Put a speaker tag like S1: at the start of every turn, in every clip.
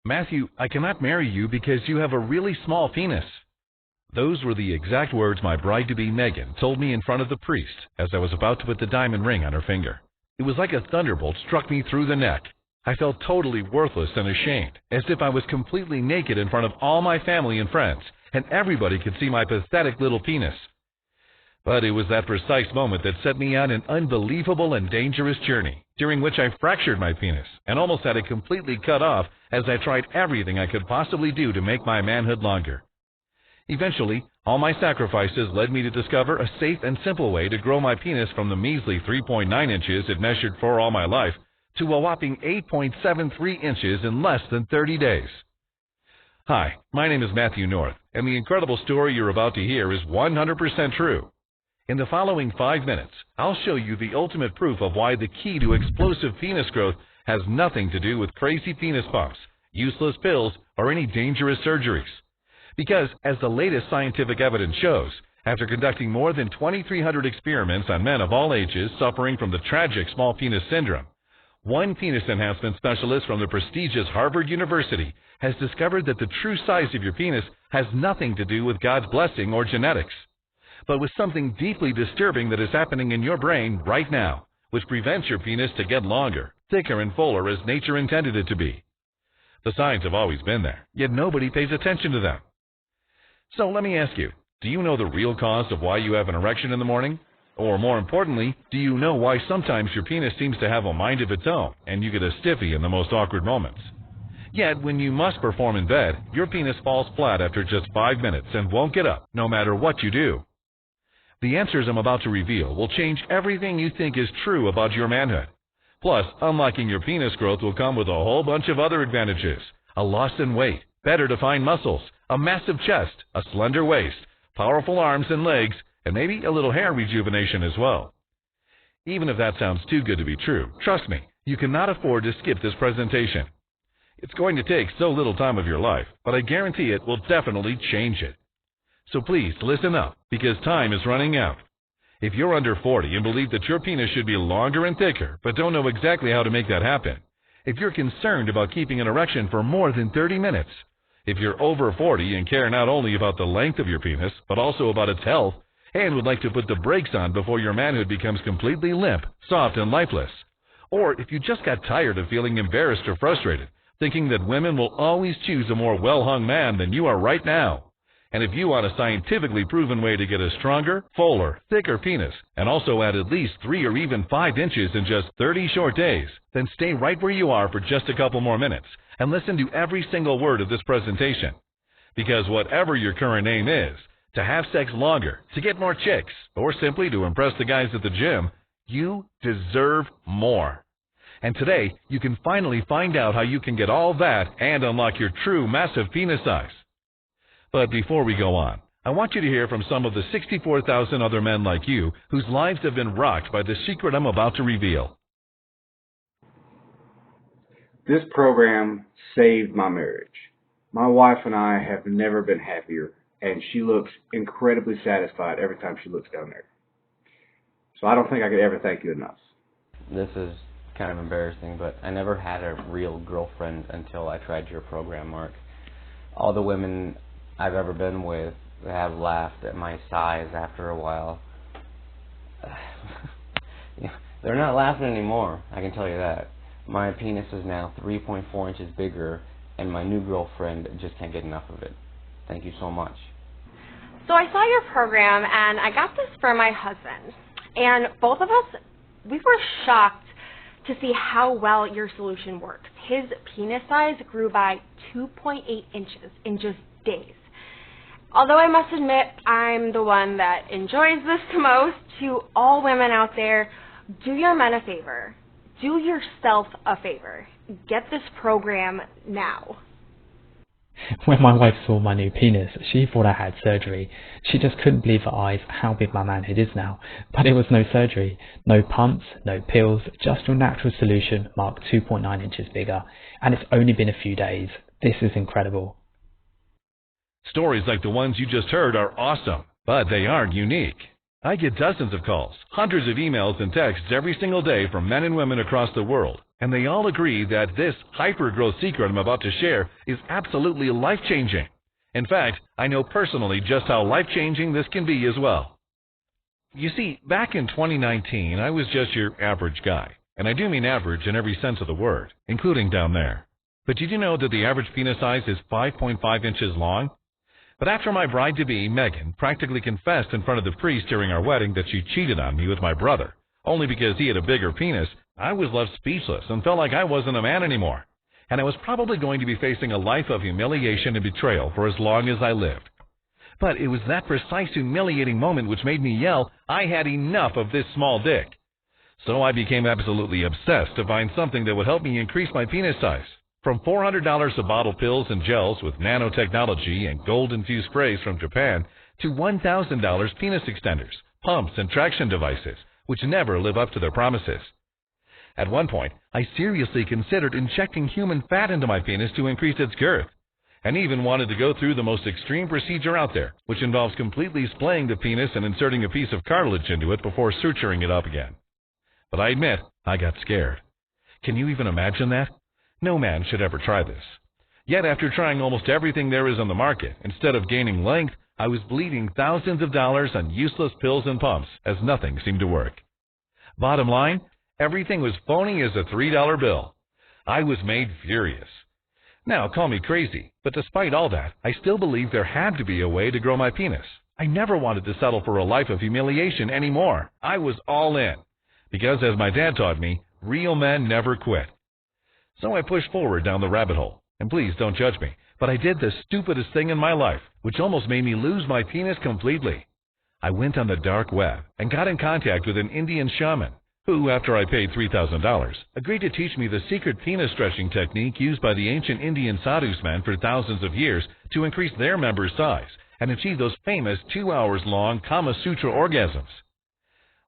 S1: "Matthew, I cannot marry you because you have a really small penis." Those were the exact words my bride-to-be Megan told me in front of the priest as I was about to put the diamond ring on her finger. It was like a thunderbolt struck me through the neck. I felt totally worthless and ashamed, as if I was completely naked in front of all my family and friends, and everybody could see my pathetic little penis. But it was that precise moment that set me on an unbelievable and dangerous journey, during which I fractured my penis and almost had it completely cut off as I tried everything I could possibly do to make my manhood longer. Eventually, all my sacrifices led me to discover a safe and simple way to grow my penis from the measly 3.9 inches it measured for all my life to a whopping 8.73 inches in less than 30 days. Hi, my name is Matthew North, and the incredible story you're about to hear is 100% true. In the following 5 minutes, I'll show you the ultimate proof of why the key to explosive penis growth has nothing to do with crazy penis pumps, useless pills, or any dangerous surgeries. Because, as the latest scientific evidence shows, after conducting more than 2,300 experiments on men of all ages suffering from the tragic small penis syndrome, one penis enhancement specialist from the prestigious Harvard University has discovered that the true size of your penis has nothing to do with God's blessing or genetics, but with something deeply disturbing that is happening in your brain right now, which prevents your penis to get longer, thicker, and fuller as nature intended it to be. The signs have always been there, yet nobody pays attention to them. So let me ask you, do you know the real cause of why you have an erection in the morning? Or more importantly, do you know why sometimes your penis seems to have a mind of its own and you get a stiffy in the most awkward moments? Yet when you must perform in bed, your penis falls flat after just 5 minutes and won't get up, no matter what you do. The answers I'm about to reveal will change everything you think is true about your manhood. Plus, unlocking your penis growth will come with a whole bunch of other advantages: a loss in weight, better defined muscles, a massive chest, a slender waist, powerful arms and legs, and maybe a little hair rejuvenation as well. Even if that sounds too good to be true, trust me, you cannot afford to skip this presentation. It's going to take so little time of your life, but I guarantee it will definitely change it. So please listen up, because time is running out. If you're under 40 and believe that your penis should be longer and thicker, but don't know exactly how to make that happen, if you're concerned about keeping an erection for more than 30 minutes, if you're over 40 and care not only about the length of your penis, but also about its health, and would like to put the brakes on before your manhood becomes completely limp, soft, and lifeless, or if you just got tired of feeling embarrassed or frustrated, thinking that women will always choose a more well-hung man than you are right now, and if you want a scientifically proven way to get a stronger, fuller, thicker penis, and also add at least 3 or even 5 inches in just 30 short days, then stay right where you are for just a couple more minutes and listen to every single word of this presentation. Because whatever your current aim is, to have sex longer, to get more chicks, or simply to impress the guys at the gym, you deserve more. And today, you can finally find out how you can get all that and unlock your true massive penis size. But before we go on, I want you to hear from some of the 64,000 other men like you whose lives have been rocked by the secret I'm about to reveal.
S2: This program saved my marriage. My wife and I have never been happier, and she looks incredibly satisfied every time she looks down there. So I don't think I could ever thank you enough.
S3: This is kind of embarrassing, but I never had a real girlfriend until I tried your program, Mark. All the women I've ever been with have laughed at my size after a while. They're not laughing anymore, I can tell you that. My penis is now 3.4 inches bigger, and my new girlfriend just can't get enough of it. Thank you so much.
S4: So I saw your program, and I got this for my husband. And both of us, we were shocked to see how well your solution works. His penis size grew by 2.8 inches in just days. Although I must admit I'm the one that enjoys this the most, to all women out there, do your men a favor. Do yourself a favor. Get this program now.
S5: When my wife saw my new penis, she thought I had surgery. She just couldn't believe her eyes how big my manhood is now. But it was no surgery, no pumps, no pills, just your natural solution marked 2.9 inches bigger. And it's only been a few days. This is incredible.
S1: Stories like the ones you just heard are awesome, but they aren't unique. I get dozens of calls, hundreds of emails and texts every single day from men and women across the world and they all agree that this hypergrowth secret I'm about to share is absolutely life-changing. In fact, I know personally just how life-changing this can be as well. You see, back in 2019, I was just your average guy. And I do mean average in every sense of the word, including down there. But did you know that the average penis size is 5.5 inches long? But after my bride-to-be, Megan, practically confessed in front of the priest during our wedding that she cheated on me with my brother, only because he had a bigger penis, I was left speechless and felt like I wasn't a man anymore. And I was probably going to be facing a life of humiliation and betrayal for as long as I lived. But it was that precise humiliating moment which made me yell, I had enough of this small dick. So I became absolutely obsessed to find something that would help me increase my penis size. From $400 of bottle pills and gels with nanotechnology and gold-infused sprays from Japan to $1,000 penis extenders, pumps, and traction devices, which never live up to their promises. At one point, I seriously considered injecting human fat into my penis to increase its girth, and even wanted to go through the most extreme procedure out there, which involves completely splaying the penis and inserting a piece of cartilage into it before suturing it up again. But I admit, I got scared. Can you even imagine that? No man should ever try this. Yet after trying almost everything there is on the market, instead of gaining length, I was bleeding thousands of dollars on useless pills and pumps, as nothing seemed to work. Bottom line, everything was phony as a $3 bill. I was made furious. Now, call me crazy, but despite all that, I still believed there had to be a way to grow my penis. I never wanted to settle for a life of humiliation anymore. I was all in. Because, as my dad taught me, real men never quit. So I pushed forward down the rabbit hole. And please don't judge me, but I did the stupidest thing in my life, which almost made me lose my penis completely. I went on the dark web and got in contact with an Indian shaman, who, after I paid $3,000, agreed to teach me the secret penis stretching technique used by the ancient Indian sadhus men for thousands of years to increase their members' size and achieve those famous 2-hour-long Kama Sutra orgasms.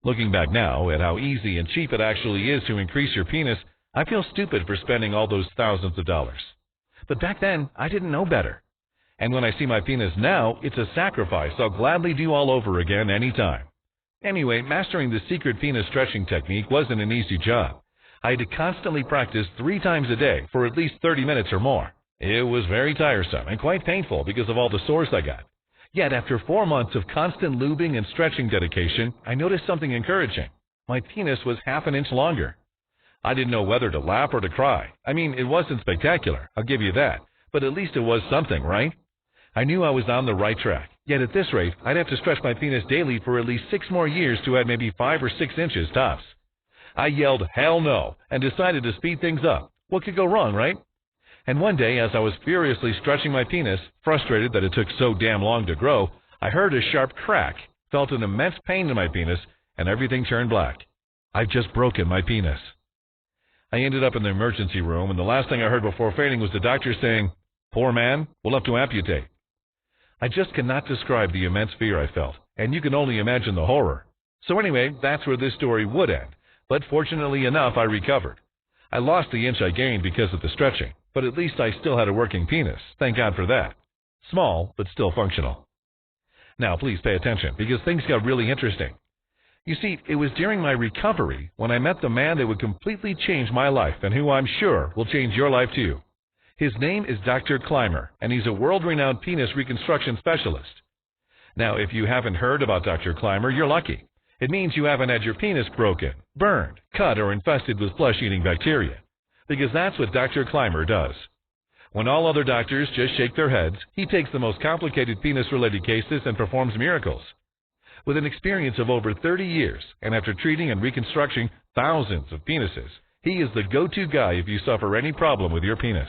S1: Looking back now at how easy and cheap it actually is to increase your penis, I feel stupid for spending all those thousands of dollars. But back then, I didn't know better. And when I see my penis now, it's a sacrifice I'll gladly do all over again anytime. Anyway, mastering the secret penis stretching technique wasn't an easy job. I had to constantly practice 3 times a day for at least 30 minutes or more. It was very tiresome and quite painful because of all the sores I got. Yet after 4 months of constant lubing and stretching dedication, I noticed something encouraging. My penis was half an inch longer. I didn't know whether to laugh or to cry. I mean, it wasn't spectacular, I'll give you that, but at least it was something, right? I knew I was on the right track, yet at this rate, I'd have to stretch my penis daily for at least 6 more years to add maybe 5 or 6 inches tops. I yelled, hell no, and decided to speed things up. What could go wrong, right? And one day, as I was furiously stretching my penis, frustrated that it took so damn long to grow, I heard a sharp crack, felt an immense pain in my penis, and everything turned black. I'd just broken my penis. I ended up in the emergency room, and the last thing I heard before fainting was the doctor saying, "Poor man, we'll have to amputate." I just cannot describe the immense fear I felt, and you can only imagine the horror. So anyway, that's where this story would end, but fortunately enough, I recovered. I lost the inch I gained because of the stretching, but at least I still had a working penis, thank God for that. Small, but still functional. Now please pay attention, because things got really interesting. You see, it was during my recovery when I met the man that would completely change my life and who I'm sure will change your life too. His name is Dr. Clymer, and he's a world-renowned penis reconstruction specialist. Now, if you haven't heard about Dr. Clymer, you're lucky. It means you haven't had your penis broken, burned, cut, or infested with flesh-eating bacteria, because that's what Dr. Clymer does. When all other doctors just shake their heads, he takes the most complicated penis-related cases and performs miracles. With an experience of over 30 years, and after treating and reconstructing thousands of penises, he is the go-to guy if you suffer any problem with your penis.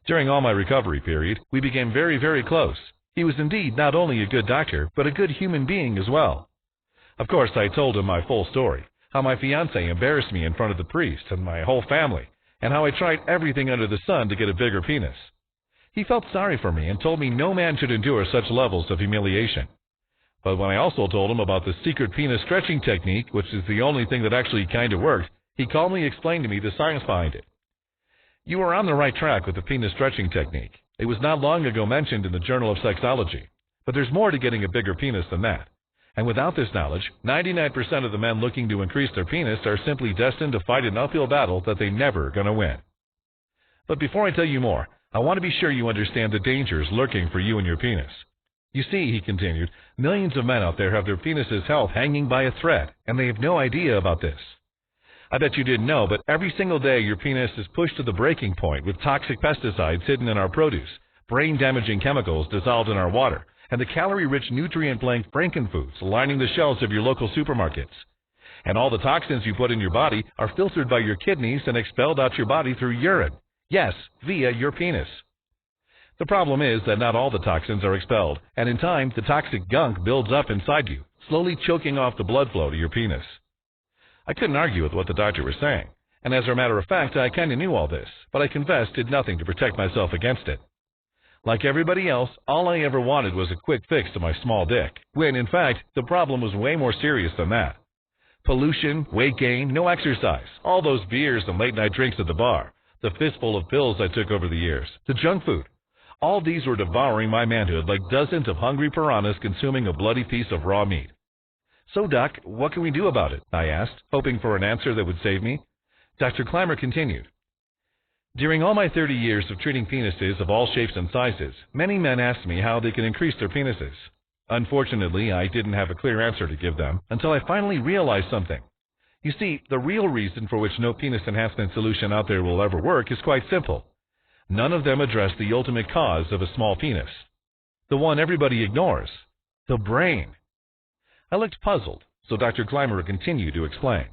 S1: During all my recovery period, we became very, very close. He was indeed not only a good doctor, but a good human being as well. Of course, I told him my full story, how my fiancée embarrassed me in front of the priest and my whole family, and how I tried everything under the sun to get a bigger penis. He felt sorry for me and told me no man should endure such levels of humiliation. But when I also told him about the secret penis stretching technique, which is the only thing that actually kind of worked, he calmly explained to me the science behind it. You are on the right track with the penis stretching technique. It was not long ago mentioned in the Journal of Sexology. But there's more to getting a bigger penis than that. And without this knowledge, 99% of the men looking to increase their penis are simply destined to fight an uphill battle that they're never going to win. But before I tell you more, I want to be sure you understand the dangers lurking for you and your penis. You see, he continued, millions of men out there have their penis's health hanging by a thread, and they have no idea about this. I bet you didn't know, but every single day your penis is pushed to the breaking point with toxic pesticides hidden in our produce, brain-damaging chemicals dissolved in our water, and the calorie-rich, nutrient-blank frankenfoods lining the shelves of your local supermarkets. And all the toxins you put in your body are filtered by your kidneys and expelled out your body through urine. Yes, via your penis. The problem is that not all the toxins are expelled, and in time, the toxic gunk builds up inside you, slowly choking off the blood flow to your penis. I couldn't argue with what the doctor was saying, and as a matter of fact, I kind of knew all this, but I confess did nothing to protect myself against it. Like everybody else, all I ever wanted was a quick fix to my small dick, when, in fact, the problem was way more serious than that. Pollution, weight gain, no exercise, all those beers and late-night drinks at the bar, the fistful of pills I took over the years, the junk food. All these were devouring my manhood like dozens of hungry piranhas consuming a bloody piece of raw meat. So, Doc, what can we do about it? I asked, hoping for an answer that would save me. Dr. Clymer continued. During all my 30 years of treating penises of all shapes and sizes, many men asked me how they can increase their penises. Unfortunately, I didn't have a clear answer to give them until I finally realized something. You see, the real reason for which no penis enhancement solution out there will ever work is quite simple. None of them address the ultimate cause of a small penis. The one everybody ignores. The brain. I looked puzzled, so Dr. Clymer continued to explain.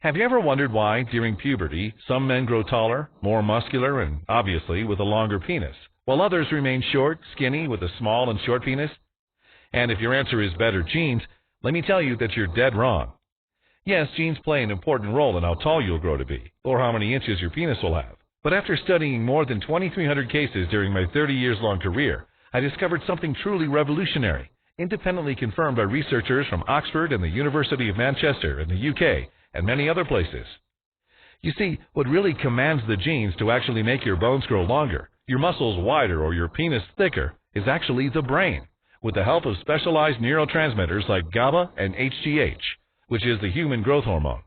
S1: Have you ever wondered why, during puberty, some men grow taller, more muscular, and obviously with a longer penis, while others remain short, skinny, with a small and short penis? And if your answer is better genes, let me tell you that you're dead wrong. Yes, genes play an important role in how tall you'll grow to be, or how many inches your penis will have. But after studying more than 2,300 cases during my 30-years-long career, I discovered something truly revolutionary, independently confirmed by researchers from Oxford and the University of Manchester in the UK and many other places. You see, what really commands the genes to actually make your bones grow longer, your muscles wider, or your penis thicker is actually the brain, with the help of specialized neurotransmitters like GABA and HGH, which is the human growth hormone.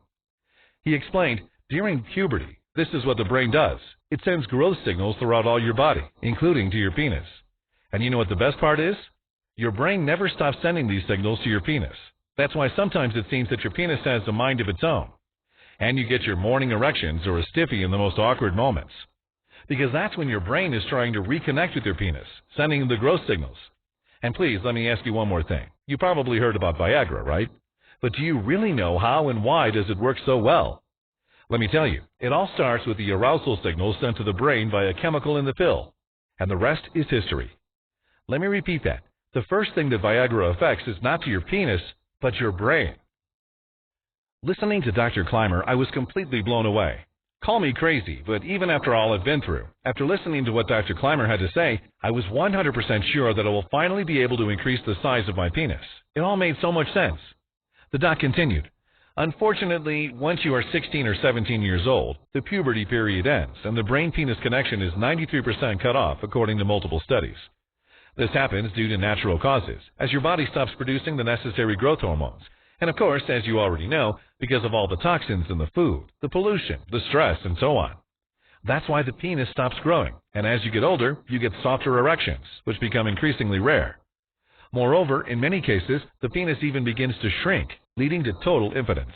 S1: He explained, during puberty, this is what the brain does. It sends growth signals throughout all your body, including to your penis. And you know what the best part is? Your brain never stops sending these signals to your penis. That's why sometimes it seems that your penis has a mind of its own. And you get your morning erections or a stiffy in the most awkward moments. Because that's when your brain is trying to reconnect with your penis, sending the growth signals. And please, let me ask you one more thing. You probably heard about Viagra, right? But do you really know how and why does it work so well? Let me tell you, it all starts with the arousal signals sent to the brain by a chemical in the pill. And the rest is history. Let me repeat that. The first thing that Viagra affects is not to your penis, but your brain. Listening to Dr. Clymer, I was completely blown away. Call me crazy, but even after all I've been through, after listening to what Dr. Clymer had to say, I was 100% sure that I will finally be able to increase the size of my penis. It all made so much sense. The doc continued. Unfortunately, once you are 16 or 17 years old, the puberty period ends, and the brain-penis connection is 93% cut off, according to multiple studies. This happens due to natural causes, as your body stops producing the necessary growth hormones, and of course, as you already know, because of all the toxins in the food, the pollution, the stress, and so on. That's why the penis stops growing, and as you get older, you get softer erections, which become increasingly rare. Moreover, in many cases, the penis even begins to shrink, leading to total impotence.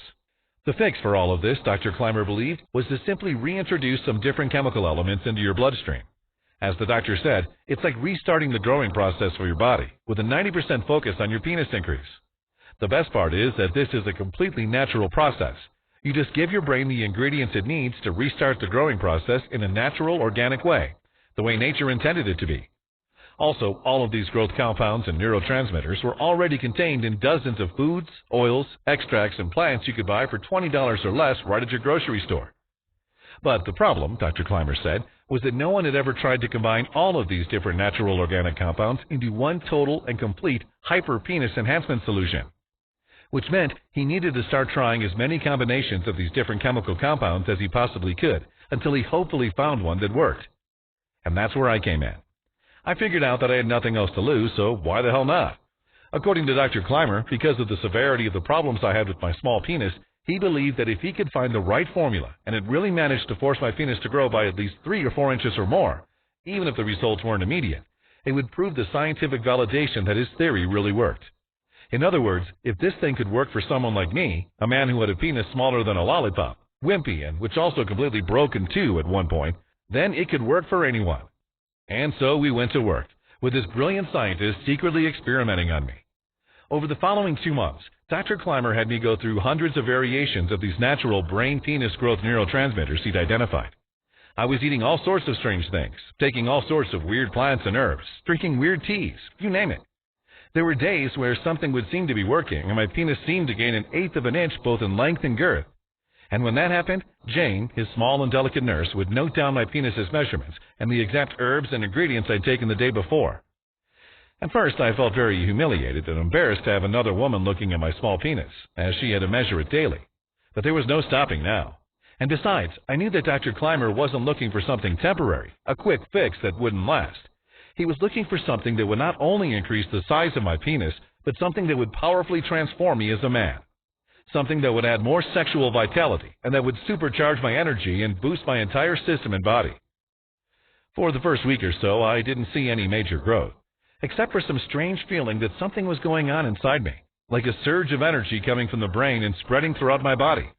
S1: The fix for all of this, Dr. Clymer believed, was to simply reintroduce some different chemical elements into your bloodstream. As the doctor said, it's like restarting the growing process for your body, with a 90% focus on your penis increase. The best part is that this is a completely natural process. You just give your brain the ingredients it needs to restart the growing process in a natural, organic way, the way nature intended it to be. Also, all of these growth compounds and neurotransmitters were already contained in dozens of foods, oils, extracts, and plants you could buy for $20 or less right at your grocery store. But the problem, Dr. Clymer said, was that no one had ever tried to combine all of these different natural organic compounds into one total and complete hyper-penis enhancement solution, which meant he needed to start trying as many combinations of these different chemical compounds as he possibly could until he hopefully found one that worked. And that's where I came in. I figured out that I had nothing else to lose, so why the hell not? According to Dr. Clymer, because of the severity of the problems I had with my small penis, he believed that if he could find the right formula and it really managed to force my penis to grow by at least 3 or 4 inches or more, even if the results weren't immediate, it would prove the scientific validation that his theory really worked. In other words, if this thing could work for someone like me, a man who had a penis smaller than a lollipop, wimpy, and which also completely broke in two at one point, then it could work for anyone. And so we went to work, with this brilliant scientist secretly experimenting on me. Over the following 2 months, Dr. Clymer had me go through hundreds of variations of these natural brain-penis growth neurotransmitters he'd identified. I was eating all sorts of strange things, taking all sorts of weird plants and herbs, drinking weird teas, you name it. There were days where something would seem to be working and my penis seemed to gain 1/8 of an inch both in length and girth. And when that happened, Jane, his small and delicate nurse, would note down my penis's measurements and the exact herbs and ingredients I'd taken the day before. At first, I felt very humiliated and embarrassed to have another woman looking at my small penis, as she had to measure it daily. But there was no stopping now. And besides, I knew that Dr. Clymer wasn't looking for something temporary, a quick fix that wouldn't last. He was looking for something that would not only increase the size of my penis, but something that would powerfully transform me as a man. Something that would add more sexual vitality and that would supercharge my energy and boost my entire system and body. For the first week or so, I didn't see any major growth, except for some strange feeling that something was going on inside me, like a surge of energy coming from the brain and spreading throughout my body.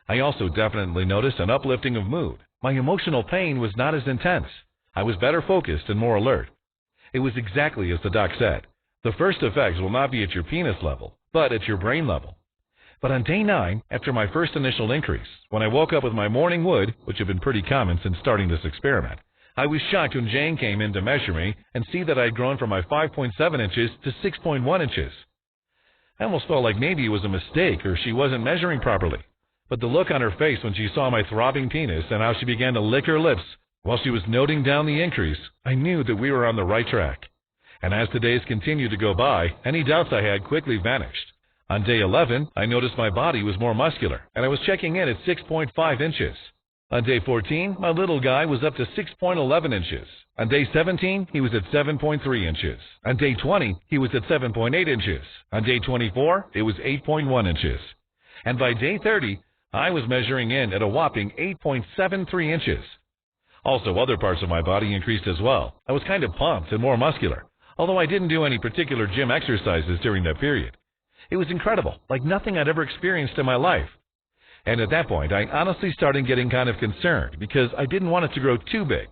S1: I also definitely noticed an uplifting of mood. My emotional pain was not as intense. I was better focused and more alert. It was exactly as the doc said. The first effects will not be at your penis level, but at your brain level. But on day 9, after my first initial increase, when I woke up with my morning wood, which had been pretty common since starting this experiment, I was shocked when Jane came in to measure me and see that I had grown from my 5.7 inches to 6.1 inches. I almost felt like maybe it was a mistake or she wasn't measuring properly. But the look on her face when she saw my throbbing penis and how she began to lick her lips while she was noting down the increase, I knew that we were on the right track. And as the days continued to go by, any doubts I had quickly vanished. On day 11, I noticed my body was more muscular, and I was checking in at 6.5 inches. On day 14, my little guy was up to 6.11 inches. On day 17, he was at 7.3 inches. On day 20, he was at 7.8 inches. On day 24, it was 8.1 inches. And by day 30, I was measuring in at a whopping 8.73 inches. Also, other parts of my body increased as well. I was kind of pumped and more muscular, although I didn't do any particular gym exercises during that period. It was incredible, like nothing I'd ever experienced in my life. And at that point, I honestly started getting kind of concerned because I didn't want it to grow too big.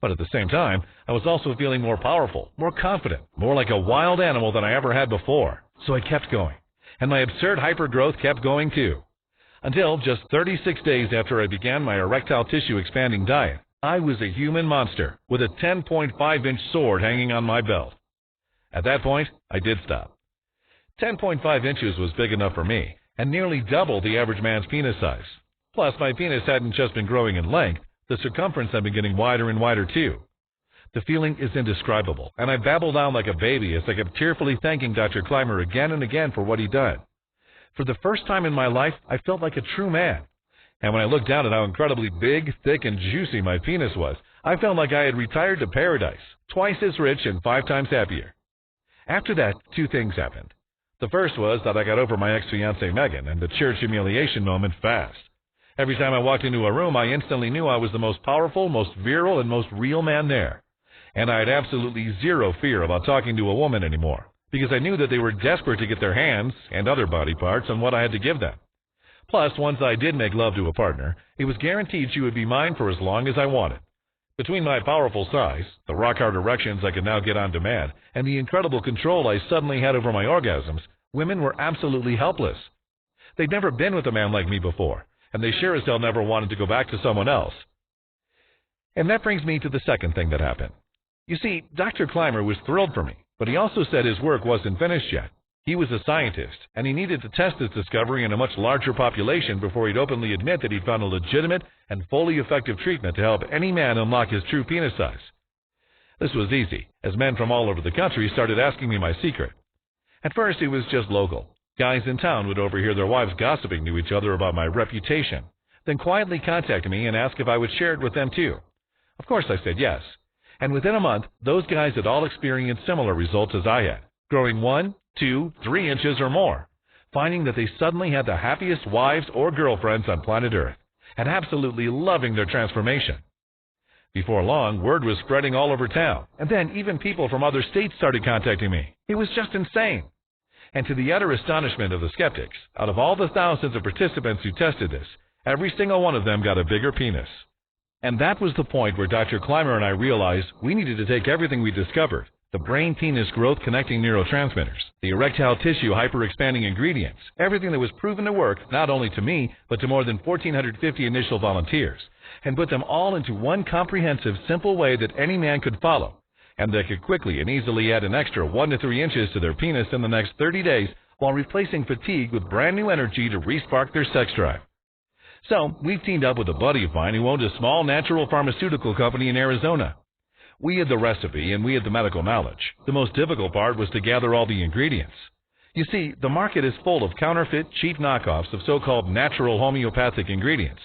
S1: But at the same time, I was also feeling more powerful, more confident, more like a wild animal than I ever had before. So I kept going. And my absurd hypergrowth kept going too. Until just 36 days after I began my erectile tissue expanding diet, I was a human monster with a 10.5-inch sword hanging on my belt. At that point, I did stop. 10.5 inches was big enough for me, and nearly double the average man's penis size. Plus, my penis hadn't just been growing in length, the circumference had been getting wider and wider too. The feeling is indescribable, and I babbled on like a baby as I kept tearfully thanking Dr. Clymer again and again for what he'd done. For the first time in my life, I felt like a true man. And when I looked down at how incredibly big, thick, and juicy my penis was, I felt like I had retired to paradise, twice as rich and 5 times happier. After that, 2 things happened. The first was that I got over my ex-fiancée Megan and the church humiliation moment fast. Every time I walked into a room, I instantly knew I was the most powerful, most virile, and most real man there. And I had absolutely zero fear about talking to a woman anymore, because I knew that they were desperate to get their hands and other body parts on what I had to give them. Plus, once I did make love to a partner, it was guaranteed she would be mine for as long as I wanted. Between my powerful size, the rock-hard erections I could now get on demand, and the incredible control I suddenly had over my orgasms, women were absolutely helpless. They'd never been with a man like me before, and they sure as hell never wanted to go back to someone else. And that brings me to the second thing that happened. You see, Dr. Clymer was thrilled for me, but he also said his work wasn't finished yet. He was a scientist, and he needed to test his discovery in a much larger population before he'd openly admit that he'd found a legitimate and fully effective treatment to help any man unlock his true penis size. This was easy, as men from all over the country started asking me my secret. At first, it was just local. Guys in town would overhear their wives gossiping to each other about my reputation, then quietly contact me and ask if I would share it with them too. Of course, I said yes. And within a month, those guys had all experienced similar results as I had, growing 1, 2, 3 inches or more, finding that they suddenly had the happiest wives or girlfriends on planet Earth and absolutely loving their transformation. Before long, word was spreading all over town, and then even people from other states started contacting me. It was just insane. And to the utter astonishment of the skeptics, out of all the thousands of participants who tested this, every single one of them got a bigger penis. And that was the point where Dr. Clymer and I realized we needed to take everything we discovered, the brain-penis growth-connecting neurotransmitters, the erectile tissue hyper-expanding ingredients, everything that was proven to work not only to me, but to more than 1,450 initial volunteers, and put them all into one comprehensive, simple way that any man could follow, and that could quickly and easily add an extra 1 to 3 inches to their penis in the next 30 days while replacing fatigue with brand new energy to re-spark their sex drive. So, we've teamed up with a buddy of mine who owned a small natural pharmaceutical company in Arizona. We had the recipe and we had the medical knowledge. The most difficult part was to gather all the ingredients. You see, the market is full of counterfeit, cheap knockoffs of so-called natural homeopathic ingredients.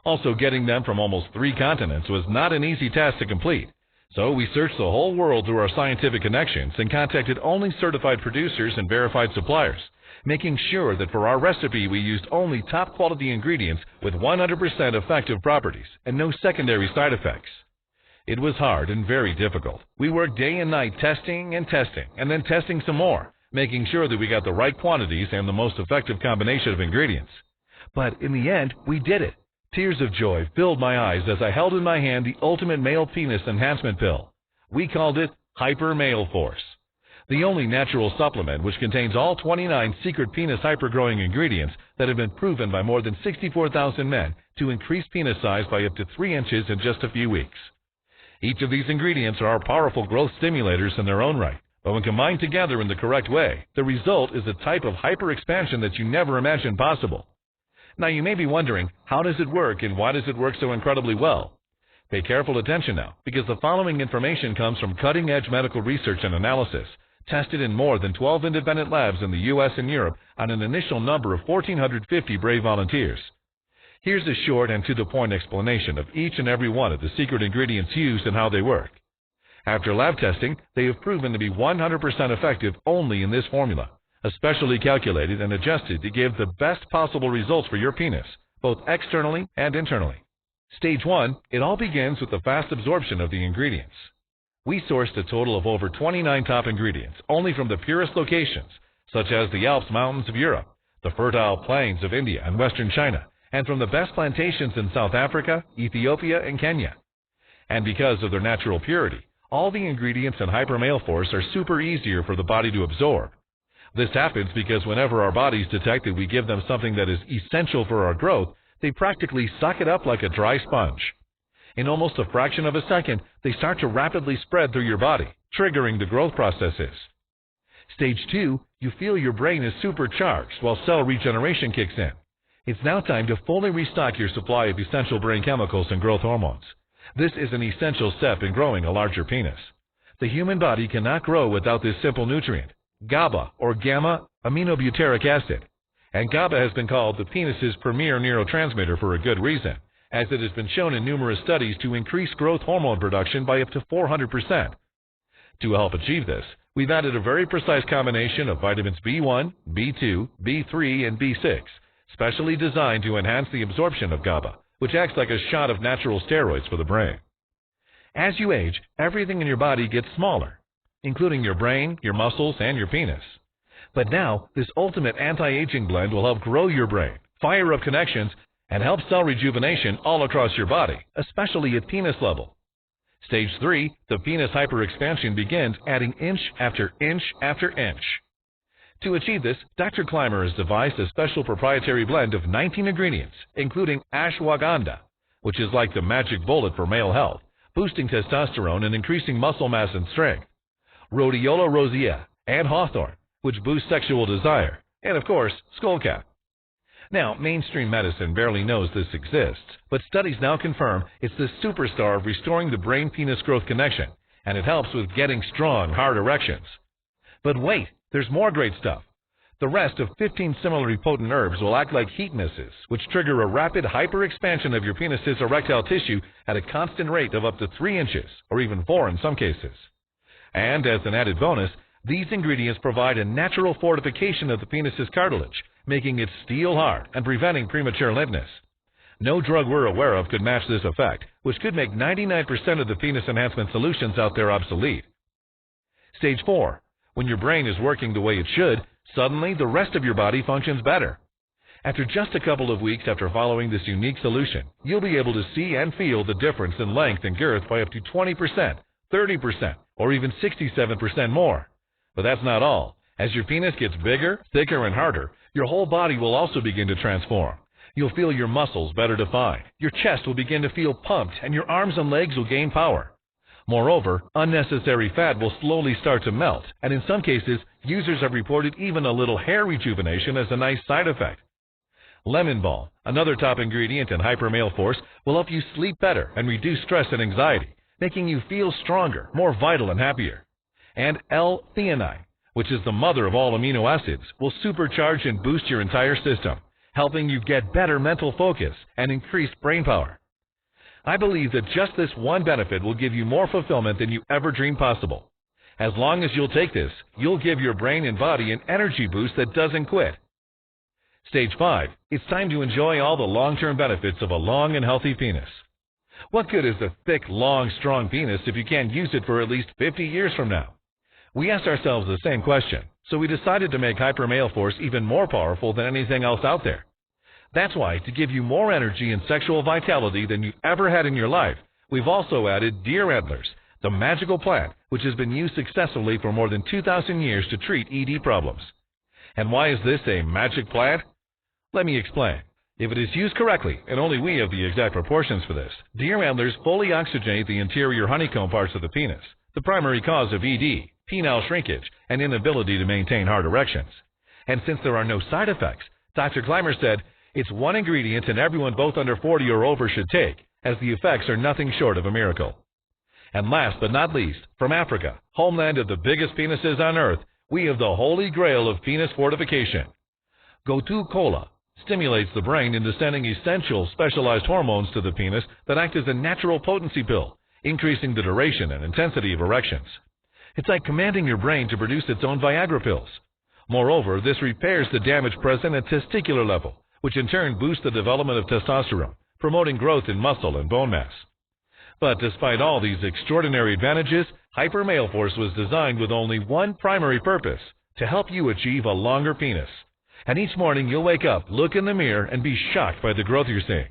S1: Also, getting them from almost 3 continents was not an easy task to complete. So we searched the whole world through our scientific connections and contacted only certified producers and verified suppliers, making sure that for our recipe we used only top quality ingredients with 100% effective properties and no secondary side effects. It was hard and very difficult. We worked day and night testing and then testing some more, making sure that we got the right quantities and the most effective combination of ingredients. But in the end, we did it. Tears of joy filled my eyes as I held in my hand the ultimate male penis enhancement pill. We called it Hyper Male Force, the only natural supplement which contains all 29 secret penis hypergrowing ingredients that have been proven by more than 64,000 men to increase penis size by up to 3 inches in just a few weeks. Each of these ingredients are powerful growth stimulators in their own right, but when combined together in the correct way, the result is a type of hyper-expansion that you never imagined possible. Now you may be wondering, how does it work and why does it work so incredibly well? Pay careful attention now, because the following information comes from cutting-edge medical research and analysis, tested in more than 12 independent labs in the U.S. and Europe on an initial number of 1,450 brave volunteers. Here's a short and to-the-point explanation of each and every one of the secret ingredients used and how they work. After lab testing, they have proven to be 100% effective only in this formula, especially calculated and adjusted to give the best possible results for your penis, both externally and internally. Stage 1, it all begins with the fast absorption of the ingredients. We sourced a total of over 29 top ingredients, only from the purest locations, such as the Alps Mountains of Europe, the fertile plains of India and Western China, and from the best plantations in South Africa, Ethiopia, and Kenya. And because of their natural purity, all the ingredients in Hyper Male Force are super easier for the body to absorb. This happens because whenever our bodies detect that we give them something that is essential for our growth, they practically suck it up like a dry sponge. In almost a fraction of a second, they start to rapidly spread through your body, triggering the growth processes. Stage 2, you feel your brain is supercharged while cell regeneration kicks in. It's now time to fully restock your supply of essential brain chemicals and growth hormones. This is an essential step in growing a larger penis. The human body cannot grow without this simple nutrient, GABA, or gamma-aminobutyric acid. And GABA has been called the penis's premier neurotransmitter for a good reason, as it has been shown in numerous studies to increase growth hormone production by up to 400%. To help achieve this, we've added a very precise combination of vitamins B1, B2, B3, and B6, specially designed to enhance the absorption of GABA, which acts like a shot of natural steroids for the brain. As you age, everything in your body gets smaller, including your brain, your muscles, and your penis. But now, this ultimate anti-aging blend will help grow your brain, fire up connections, and help cell rejuvenation all across your body, especially at penis level. Stage 3, the penis hyperexpansion begins, adding inch after inch after inch. To achieve this, Dr. Clymer has devised a special proprietary blend of 19 ingredients, including ashwagandha, which is like the magic bullet for male health, boosting testosterone and increasing muscle mass and strength, rhodiola rosea, and hawthorn, which boosts sexual desire, and of course, skullcap. Now, mainstream medicine barely knows this exists, but studies now confirm it's the superstar of restoring the brain-penis growth connection, and it helps with getting strong, hard erections. But wait, there's more great stuff. The rest of 15 similarly potent herbs will act like heat missiles, which trigger a rapid hyper-expansion of your penis's erectile tissue at a constant rate of up to 3 inches, or even 4 in some cases. And as an added bonus, These ingredients provide a natural fortification of the penis's cartilage, making it steel hard and preventing premature limpness. No drug we're aware of could match this effect, which could make 99% of the penis enhancement solutions out there obsolete. Stage 4. When your brain is working the way it should, suddenly the rest of your body functions better. After just a couple of weeks after following this unique solution, you'll be able to see and feel the difference in length and girth by up to 20%, 30%, or even 67% more. But that's not all. As your penis gets bigger, thicker, and harder, your whole body will also begin to transform. You'll feel your muscles better defined, your chest will begin to feel pumped, and your arms and legs will gain power. Moreover, unnecessary fat will slowly start to melt, and in some cases, users have reported even a little hair rejuvenation as a nice side effect. Lemon balm, another top ingredient in Hyper Male Force, will help you sleep better and reduce stress and anxiety, making you feel stronger, more vital, and happier. And L-theanine, which is the mother of all amino acids, will supercharge and boost your entire system, helping you get better mental focus and increased brain power. I believe that just this one benefit will give you more fulfillment than you ever dreamed possible. As long as you'll take this, you'll give your brain and body an energy boost that doesn't quit. Stage 5. It's time to enjoy all the long-term benefits of a long and healthy penis. What good is a thick, long, strong penis if you can't use it for at least 50 years from now? We asked ourselves the same question, so we decided to make Hyper Male Force even more powerful than anything else out there. That's why, to give you more energy and sexual vitality than you ever had in your life, we've also added deer antlers, the magical plant which has been used successfully for more than 2,000 years to treat ED problems. And why is this a magic plant? Let me explain. If it is used correctly, and only we have the exact proportions for this, deer antlers fully oxygenate the interior honeycomb parts of the penis, the primary cause of ED, penile shrinkage, and inability to maintain hard erections. And since there are no side effects, Dr. Clymer said, it's one ingredient and everyone both under 40 or over should take, as the effects are nothing short of a miracle. And last but not least, from Africa, homeland of the biggest penises on earth, we have the holy grail of penis fortification. Gotu Kola stimulates the brain into sending essential specialized hormones to the penis that act as a natural potency pill, increasing the duration and intensity of erections. It's like commanding your brain to produce its own Viagra pills. Moreover, this repairs the damage present at testicular level, which in turn boosts the development of testosterone, promoting growth in muscle and bone mass. But despite all these extraordinary advantages, Hyper Male Force was designed with only one primary purpose, to help you achieve a longer penis. And each morning you'll wake up, look in the mirror, and be shocked by the growth you're seeing.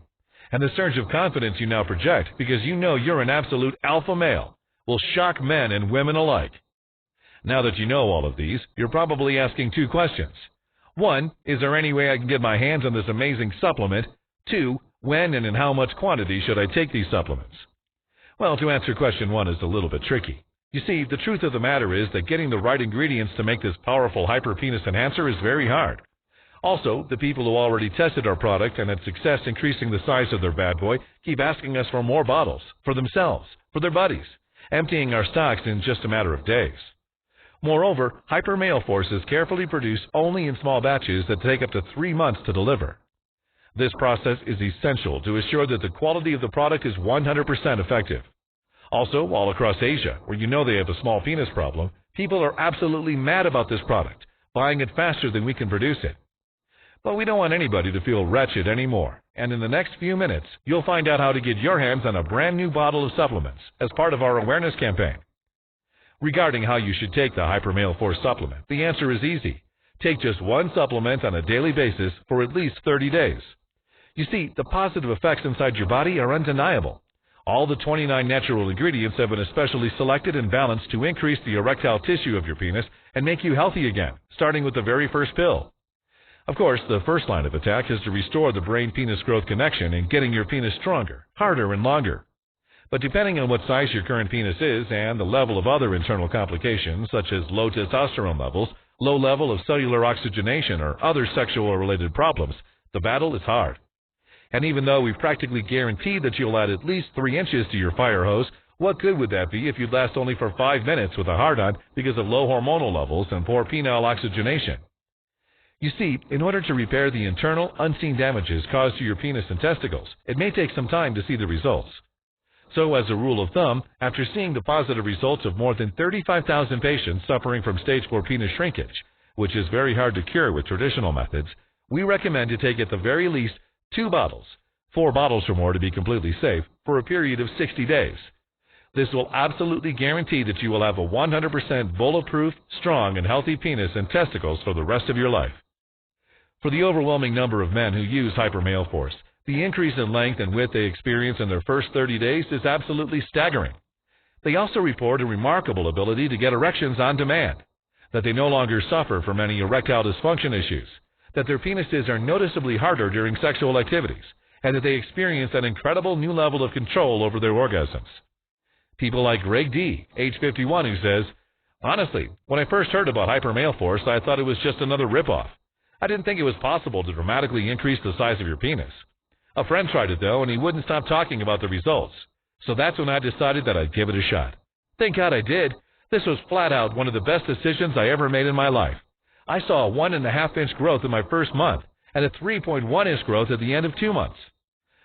S1: And the surge of confidence you now project, because you know you're an absolute alpha male, will shock men and women alike. Now that you know all of these, you're probably asking two questions. 1, is there any way I can get my hands on this amazing supplement? 2, when and in how much quantity should I take these supplements? Well, to answer question 1 is a little bit tricky. You see, the truth of the matter is that getting the right ingredients to make this powerful hyperpenis enhancer is very hard. Also, the people who already tested our product and had success increasing the size of their bad boy keep asking us for more bottles, for themselves, for their buddies, emptying our stocks in just a matter of days. Moreover, Hyper Male Force is carefully produced only in small batches that take up to 3 months to deliver. This process is essential to assure that the quality of the product is 100% effective. Also, all across Asia, where you know they have a small penis problem, people are absolutely mad about this product, buying it faster than we can produce it. But we don't want anybody to feel wretched anymore, and in the next few minutes, you'll find out how to get your hands on a brand new bottle of supplements as part of our awareness campaign. Regarding how you should take the Hyper Male Force supplement, the answer is easy. Take just one supplement on a daily basis for at least 30 days. You see, the positive effects inside your body are undeniable. All the 29 natural ingredients have been especially selected and balanced to increase the erectile tissue of your penis and make you healthy again, starting with the very first pill. Of course, the first line of attack is to restore the brain-penis growth connection and getting your penis stronger, harder, and longer. But depending on what size your current penis is and the level of other internal complications such as low testosterone levels, low level of cellular oxygenation, or other sexual-related problems, the battle is hard. And even though we've practically guaranteed that you'll add at least 3 inches to your fire hose, what good would that be if you'd last only for 5 minutes with a hard-on because of low hormonal levels and poor penile oxygenation? You see, in order to repair the internal, unseen damages caused to your penis and testicles, it may take some time to see the results. So as a rule of thumb, after seeing the positive results of more than 35,000 patients suffering from stage 4 penis shrinkage, which is very hard to cure with traditional methods, we recommend you take at the very least 2 bottles, 4 bottles or more to be completely safe, for a period of 60 days. This will absolutely guarantee that you will have a 100% bulletproof, strong, and healthy penis and testicles for the rest of your life. For the overwhelming number of men who use Hyper Male Force, the increase in length and width they experience in their first 30 days is absolutely staggering. They also report a remarkable ability to get erections on demand, that they no longer suffer from any erectile dysfunction issues, that their penises are noticeably harder during sexual activities, and that they experience an incredible new level of control over their orgasms. People like Greg D., age 51, who says, "Honestly, when I first heard about Hyper Male Force, I thought it was just another ripoff. I didn't think it was possible to dramatically increase the size of your penis. A friend tried it, though, and he wouldn't stop talking about the results. So that's when I decided that I'd give it a shot. Thank God I did. This was flat out one of the best decisions I ever made in my life. I saw a 1.5-inch growth in my first month and a 3.1-inch growth at the end of 2 months.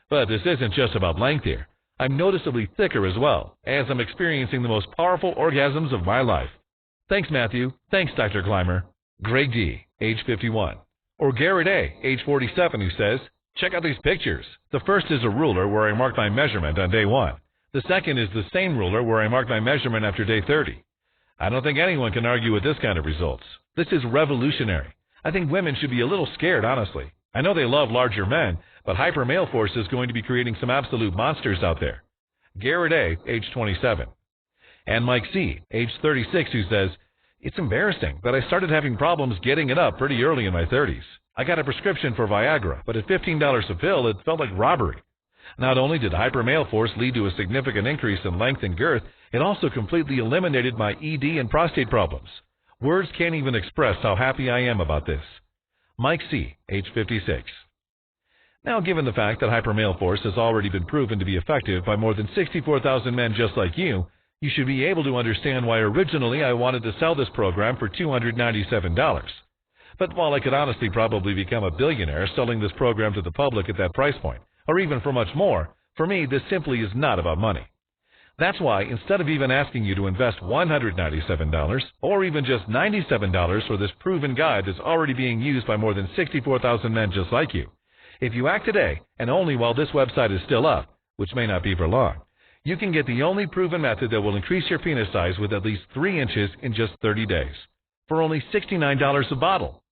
S1: But this isn't just about length here. I'm noticeably thicker as well, as I'm experiencing the most powerful orgasms of my life. Thanks, Matthew. Thanks, Dr. Clymer." Greg D., age 51. Or Garrett A., age 47, who says, "Check out these pictures. The first is a ruler where I marked my measurement on day 1. The second is the same ruler where I marked my measurement after day 30. I don't think anyone can argue with this kind of results. This is revolutionary. I think women should be a little scared, honestly. I know they love larger men, but Hyper Male Force is going to be creating some absolute monsters out there." Garrett A., age 27. And Mike C., age 36, who says, "It's embarrassing, but I started having problems getting it up pretty early in my 30s. I got a prescription for Viagra, but at $15 a pill, it felt like robbery. Not only did Hyper Male Force lead to a significant increase in length and girth, it also completely eliminated my ED and prostate problems. Words can't even express how happy I am about this." Mike C., age 56. Now, given the fact that Hyper Male Force has already been proven to be effective by more than 64,000 men just like you should be able to understand why originally I wanted to sell this program for $297. But while I could honestly probably become a billionaire selling this program to the public at that price point, or even for much more, for me this simply is not about money. That's why, instead of even asking you to invest $197 or even just $97 for this proven guide that's already being used by more than 64,000 men just like you, if you act today, and only while this website is still up, which may not be for long, you can get the only proven method that will increase your penis size with at least 3 inches in just 30 days, for only $69 a bottle.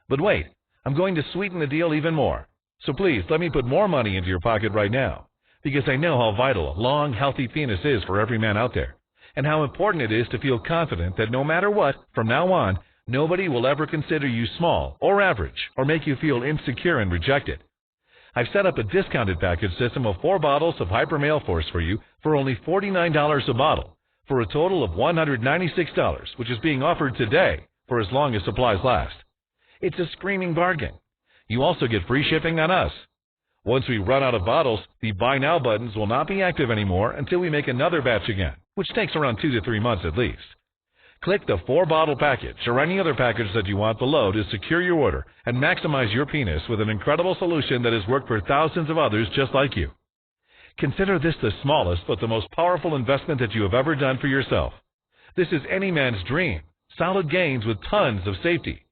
S1: But wait, I'm going to sweeten the deal even more. So please, let me put more money into your pocket right now, because I know how vital a long, healthy penis is for every man out there, and how important it is to feel confident that no matter what, from now on, nobody will ever consider you small or average or make you feel insecure and rejected. I've set up a discounted package system of 4 bottles of Hyper Male Force for you for only $49 a bottle, for a total of $196, which is being offered today for as long as supplies last. It's a screaming bargain. You also get free shipping on us. Once we run out of bottles, the Buy Now buttons will not be active anymore until we make another batch again, which takes around 2 to 3 months at least. Click the 4-bottle package or any other package that you want below to secure your order and maximize your penis with an incredible solution that has worked for thousands of others just like you. Consider this the smallest but the most powerful investment that you have ever done for yourself. This is any man's dream. Solid gains with tons of safety.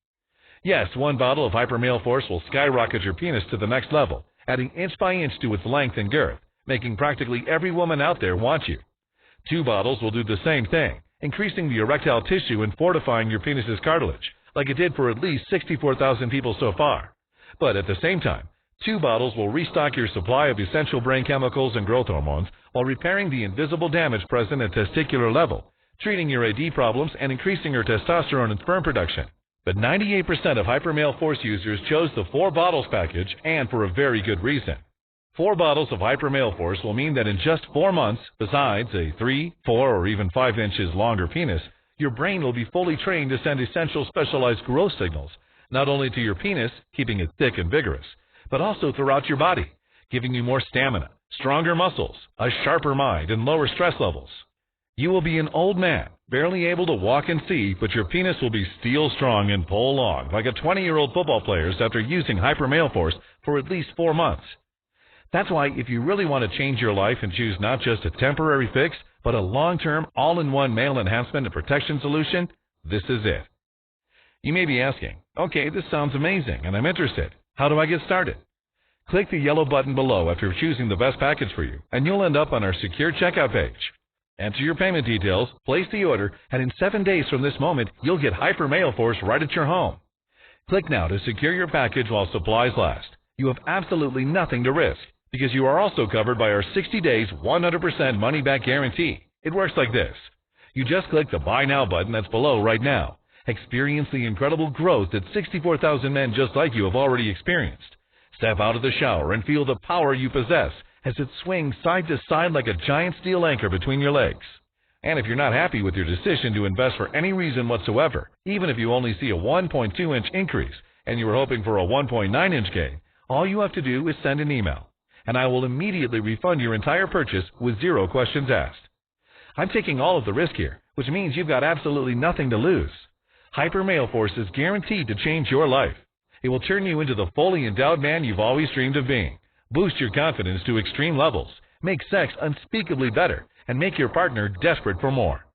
S1: Yes, 1 bottle of Hyper Male Force will skyrocket your penis to the next level, adding inch by inch to its length and girth, making practically every woman out there want you. 2 bottles will do the same thing, increasing the erectile tissue and fortifying your penis's cartilage, like it did for at least 64,000 people so far. But at the same time, 2 bottles will restock your supply of essential brain chemicals and growth hormones while repairing the invisible damage present at testicular level, treating your AD problems and increasing your testosterone and sperm production. But 98% of Hyper Male Force users chose the 4 bottles package, and for a very good reason. 4 bottles of Hyper Male Force will mean that in just 4 months, besides a 3, 4, or even 5 inches longer penis, your brain will be fully trained to send essential specialized growth signals, not only to your penis, keeping it thick and vigorous, but also throughout your body, giving you more stamina, stronger muscles, a sharper mind, and lower stress levels. You will be an old man, barely able to walk and see, but your penis will be steel strong and pull long, like a 20-year-old football player's after using Hyper Male Force for at least 4 months. That's why if you really want to change your life and choose not just a temporary fix, but a long-term, all-in-one male enhancement and protection solution, this is it. You may be asking, okay, this sounds amazing, and I'm interested. How do I get started? Click the yellow button below after choosing the best package for you, and you'll end up on our secure checkout page. Enter your payment details, place the order, and in 7 days from this moment, you'll get Hyper Male Force right at your home. Click now to secure your package while supplies last. You have absolutely nothing to risk, because you are also covered by our 60 days, 100% money-back guarantee. It works like this. You just click the Buy Now button that's below right now. Experience the incredible growth that 64,000 men just like you have already experienced. Step out of the shower and feel the power you possess as it swings side to side like a giant steel anchor between your legs. And if you're not happy with your decision to invest for any reason whatsoever, even if you only see a 1.2-inch increase and you were hoping for a 1.9-inch gain, all you have to do is send an email, and I will immediately refund your entire purchase with 0 questions asked. I'm taking all of the risk here, which means you've got absolutely nothing to lose. Hyper Male Force is guaranteed to change your life. It will turn you into the fully endowed man you've always dreamed of being, boost your confidence to extreme levels, make sex unspeakably better, and make your partner desperate for more.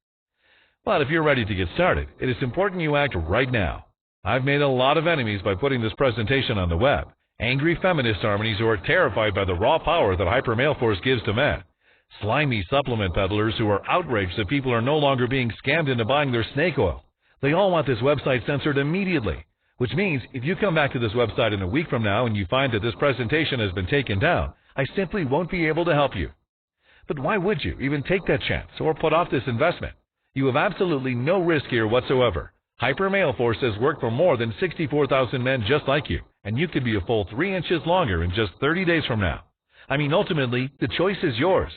S1: But if you're ready to get started, it is important you act right now. I've made a lot of enemies by putting this presentation on the web. Angry feminist harmonies who are terrified by the raw power that Hyper Male Force gives to men. Slimy supplement peddlers who are outraged that people are no longer being scammed into buying their snake oil. They all want this website censored immediately, which means if you come back to this website in a week from now and you find that this presentation has been taken down, I simply won't be able to help you. But why would you even take that chance or put off this investment? You have absolutely no risk here whatsoever. Hyper Male Force has worked for more than 64,000 men just like you, and you could be a full 3 inches longer in just 30 days from now. I mean, ultimately, the choice is yours.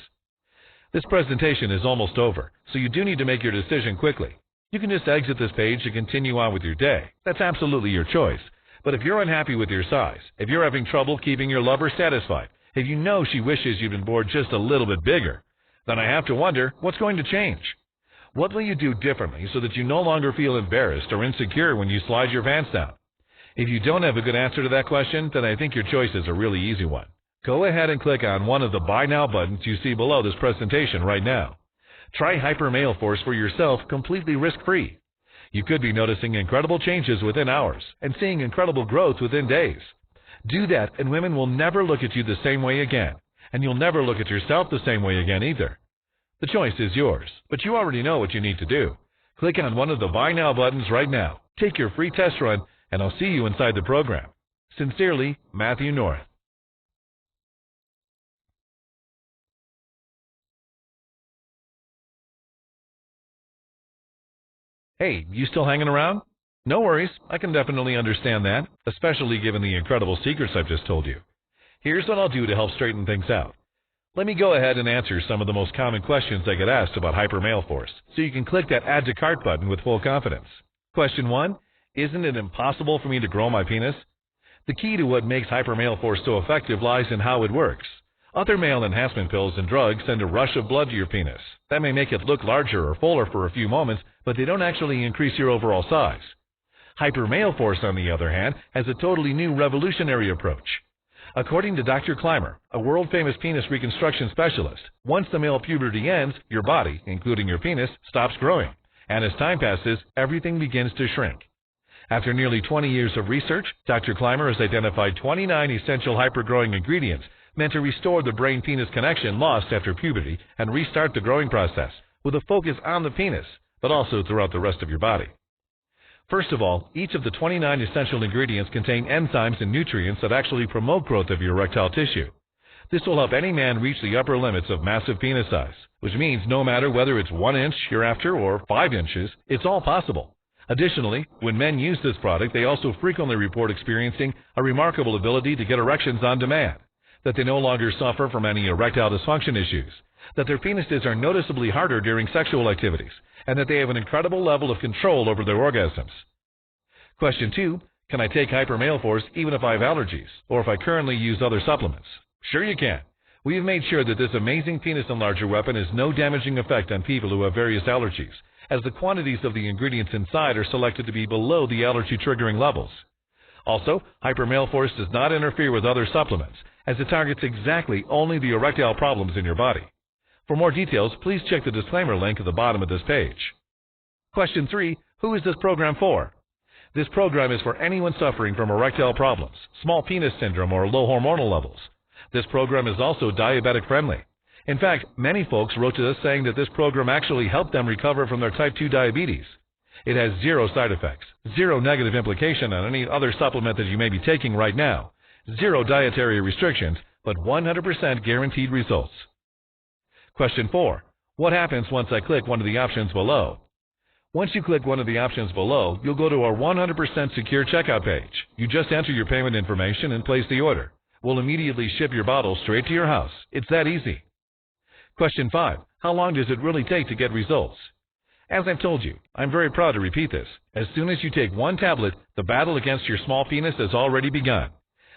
S1: This presentation is almost over, so you do need to make your decision quickly. You can just exit this page to continue on with your day. That's absolutely your choice. But if you're unhappy with your size, if you're having trouble keeping your lover satisfied, if you know she wishes you'd been born just a little bit bigger, then I have to wonder what's going to change. What will you do differently so that you no longer feel embarrassed or insecure when you slide your pants down? If you don't have a good answer to that question, then I think your choice is a really easy one. Go ahead and click on one of the Buy Now buttons you see below this presentation right now. Try Hyper Male Force for yourself completely risk-free. You could be noticing incredible changes within hours and seeing incredible growth within days. Do that and women will never look at you the same way again, and you'll never look at yourself the same way again either. The choice is yours, but you already know what you need to do. Click on one of the Buy Now buttons right now. Take your free test run, and I'll see you inside the program. Sincerely, Matthew North. Hey, you still hanging around? No worries, I can definitely understand that, especially given the incredible secrets I've just told you. Here's what I'll do to help straighten things out. Let me go ahead and answer some of the most common questions I get asked about Hyper Male Force, so you can click that Add to Cart button with full confidence. Question 1, isn't it impossible for me to grow my penis? The key to what makes Hyper Male Force so effective lies in how it works. Other male enhancement pills and drugs send a rush of blood to your penis. That may make it look larger or fuller for a few moments, but they don't actually increase your overall size. Hyper Male Force, on the other hand, has a totally new revolutionary approach. According to Dr. Clymer, a world-famous penis reconstruction specialist, once the male puberty ends, your body, including your penis, stops growing. And as time passes, everything begins to shrink. After nearly 20 years of research, Dr. Clymer has identified 29 essential hypergrowing ingredients meant to restore the brain-penis connection lost after puberty and restart the growing process, with a focus on the penis, but also throughout the rest of your body. First of all, each of the 29 essential ingredients contain enzymes and nutrients that actually promote growth of your erectile tissue. This will help any man reach the upper limits of massive penis size, which means no matter whether it's 1 inch you're after or 5 inches, it's all possible. Additionally, when men use this product, they also frequently report experiencing a remarkable ability to get erections on demand, that they no longer suffer from any erectile dysfunction issues, that their penises are noticeably harder during sexual activities, and that they have an incredible level of control over their orgasms. Question 2, can I take Hyper Male Force even if I have allergies, or if I currently use other supplements? Sure you can. We have made sure that this amazing penis enlarger weapon has no damaging effect on people who have various allergies, as the quantities of the ingredients inside are selected to be below the allergy triggering levels. Also, Hyper Male Force does not interfere with other supplements, as it targets exactly only the erectile problems in your body. For more details, please check the disclaimer link at the bottom of this page. Question 3. Who is this program for? This program is for anyone suffering from erectile problems, small penis syndrome, or low hormonal levels. This program is also diabetic friendly. In fact, many folks wrote to us saying that this program actually helped them recover from their type 2 diabetes. It has 0 side effects, 0 negative implication on any other supplement that you may be taking right now, 0 dietary restrictions, but 100% guaranteed results. Question 4. What happens once I click one of the options below? Once you click one of the options below, you'll go to our 100% secure checkout page. You just enter your payment information and place the order. We'll immediately ship your bottle straight to your house. It's that easy. Question 5. How long does it really take to get results? As I've told you, I'm very proud to repeat this. As soon as you take one tablet, the battle against your small penis has already begun.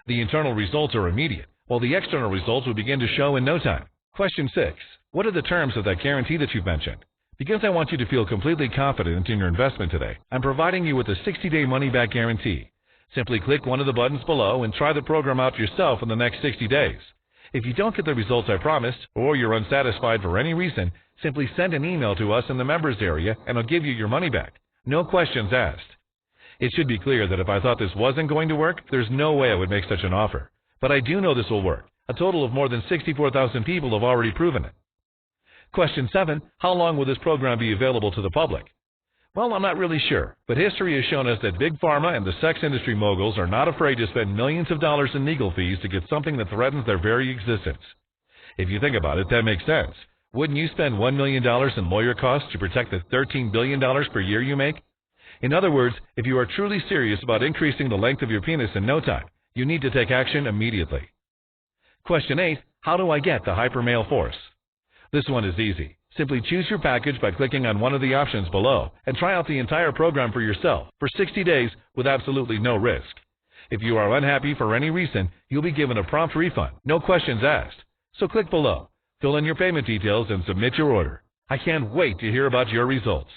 S1: The internal results are immediate, while the external results will begin to show in no time. Question 6. What are the terms of that guarantee that you've mentioned? Because I want you to feel completely confident in your investment today, I'm providing you with a 60-day money-back guarantee. Simply click one of the buttons below and try the program out yourself in the next 60 days. If you don't get the results I promised, or you're unsatisfied for any reason, simply send an email to us in the members area and I'll give you your money back. No questions asked. It should be clear that if I thought this wasn't going to work, there's no way I would make such an offer. But I do know this will work. A total of more than 64,000 people have already proven it. Question 7. How long will this program be available to the public? Well, I'm not really sure, but history has shown us that big pharma and the sex industry moguls are not afraid to spend millions of dollars in legal fees to get something that threatens their very existence. If you think about it, that makes sense. Wouldn't you spend $1 million in lawyer costs to protect the $13 billion per year you make? In other words, if you are truly serious about increasing the length of your penis in no time, you need to take action immediately. Question 8. How do I get the Hyper Male Force? This one is easy. Simply choose your package by clicking on one of the options below and try out the entire program for yourself for 60 days with absolutely no risk. If you are unhappy for any reason, you'll be given a prompt refund, no questions asked. So click below, fill in your payment details, and submit your order. I can't wait to hear about your results.